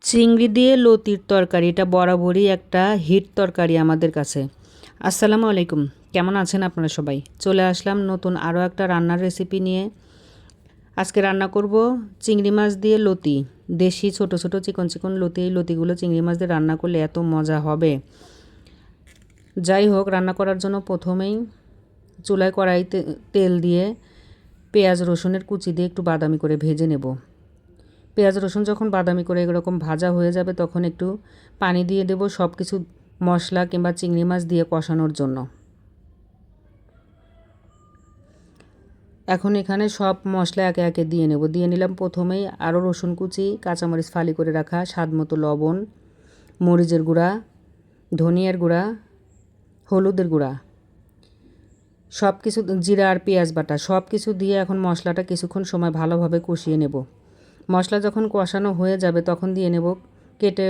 চিংড়ি দিয়ে লতির তরকারি, এটা বরাবরই একটা হিট তরকারি আমাদের কাছে। আসসালামু আলাইকুম, কেমন আছেন আপনারা সবাই? চলে আসলাম নতুন আরও একটা রান্নার রেসিপি নিয়ে। আজকে রান্না করব চিংড়ি মাছ দিয়ে লতি। দেশি ছোট ছোট চিকন চিকন লতি। এই লতিগুলো চিংড়ি মাছ দিয়ে রান্না করলে এত মজা হবে। যাই হোক, রান্না করার জন্য প্রথমেই চুলায় কড়াইতে তেল দিয়ে পেঁয়াজ রসুনের কুচি দিয়ে একটু বাদামি করে ভেজে নেব। পেঁয়াজ রসুন যখন বাদামি করে এরকম ভাজা হয়ে যাবে তখন একটু পানি দিয়ে দেব সব কিছু মশলা কিংবা চিংড়ি মাছ দিয়ে কষানোর জন্য। এখন এখানে সব মশলা একে একে দিয়ে নেব। দিয়ে নিলাম প্রথমেই আরও রসুন কুচি, কাঁচামরিচ ফালি করে রাখা, স্বাদ মতো লবণ, মরিচের গুঁড়া, ধনিয়ার গুঁড়া, হলুদের গুঁড়া, সব কিছু, জিরা আর পেঁয়াজ বাটা সব কিছু দিয়ে এখন মশলাটা কিছুক্ষণ সময় ভালোভাবে কষিয়ে নেব। মশলা যখন কষানো হয়ে যাবে তখন দিয়ে নেব কেটে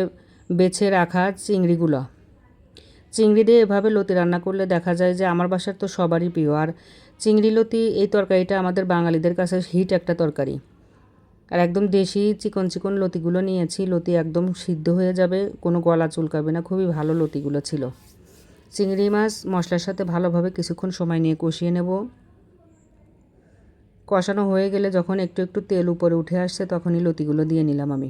বেছে রাখা চিংড়িগুলো। চিংড়ি দিয়ে এভাবে লতি রান্না করলে দেখা যায় যে আমার বাসার তো সবারই প্রিয়। আর চিংড়ি লতি এই তরকারিটা আমাদের বাঙালিদের কাছে হিট একটা তরকারি। আর একদম দেশি চিকন চিকন লতিগুলো নিয়েছি। লতি একদম সিদ্ধ হয়ে যাবে, কোনো গলা চুলকাবে না, খুবই ভালো লতিগুলো ছিল। চিংড়ি মাছ মশলার সাথে ভালোভাবে কিছুক্ষণ সময় নিয়ে কষিয়ে নেব। কষানো হয়ে গেলে যখন একটু একটু তেল উপরে উঠে আসছে তখনই লতিগুলো দিয়ে নিলাম আমি।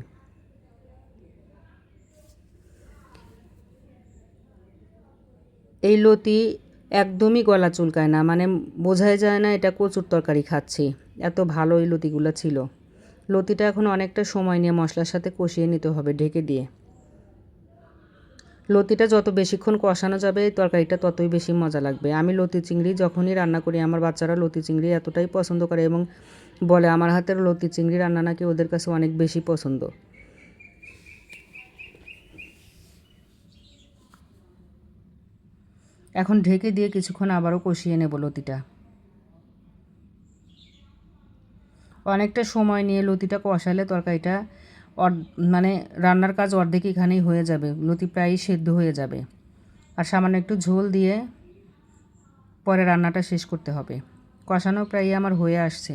এই লতি একদমই গলা চুলকায় না, মানে বোঝাই যায় না এটা কচুর তরকারি খাচ্ছি, এত ভালো এই লতিগুলো ছিল। লতিটা এখন অনেকটা সময় নিয়ে মশলার সাথে কষিয়ে নিতে হবে ঢেকে দিয়ে। লতিটা যত বেশিক্ষণ কষানো যাবে এই তরকারিটা ততই বেশি মজা লাগবে। আমি লতি চিংড়ি যখনই রান্না করি আমার বাচ্চারা লতি চিংড়ি এতটাই পছন্দ করে এবং বলে আমার হাতের লতি চিংড়ি রান্না নাকি ওদের কাছে অনেক বেশি পছন্দ। এখন ঢেকে দিয়ে কিছুক্ষণ আবারও কষিয়ে নেব লতিটা। অনেকটা সময় নিয়ে লতিটা কষালে তরকারিটা মানে রান্নার কাজ অর্ধেক এখানেই হয়ে যাবে, লতি প্রায়ই সেদ্ধ হয়ে যাবে। আর সামান্য একটু ঝোল দিয়ে পরে রান্নাটা শেষ করতে হবে। কষানো প্রায় আমার হয়ে আসছে।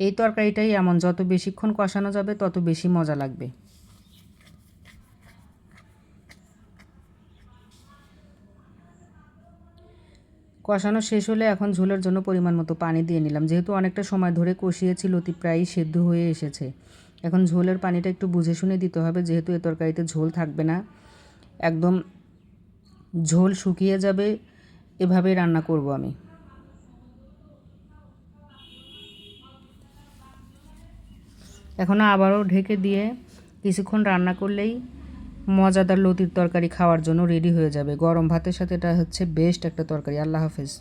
এই তরকারিটাই এমন, যত বেশিক্ষণ কষানো যাবে তত বেশি মজা লাগবে। কষানো শেষ হলে এখন ঝোলের জন্য পরিমাণ মতো পানি দিয়ে নিলাম। যেহেতু অনেকটা সময় ধরে কষিয়েছি লতি প্রায়ই সেদ্ধ হয়ে এসেছে। এখন ঝোলের পানিটা একটু বুঝে শুনে দিতে হবে, যেহেতু এ তরকারিতে ঝোল থাকবে না, একদম ঝোল শুকিয়ে যাবে, এভাবেই রান্না করব আমি। এখন আবারও ঢেকে দিয়ে কিছুক্ষণ রান্না করলেই মজাদার লতির তরকারি খাওয়ার জন্য রেডি হয়ে যাবে। গরম ভাতের সাথে এটা হচ্ছে বেস্ট একটা তরকারি। আল্লাহ হাফেজ।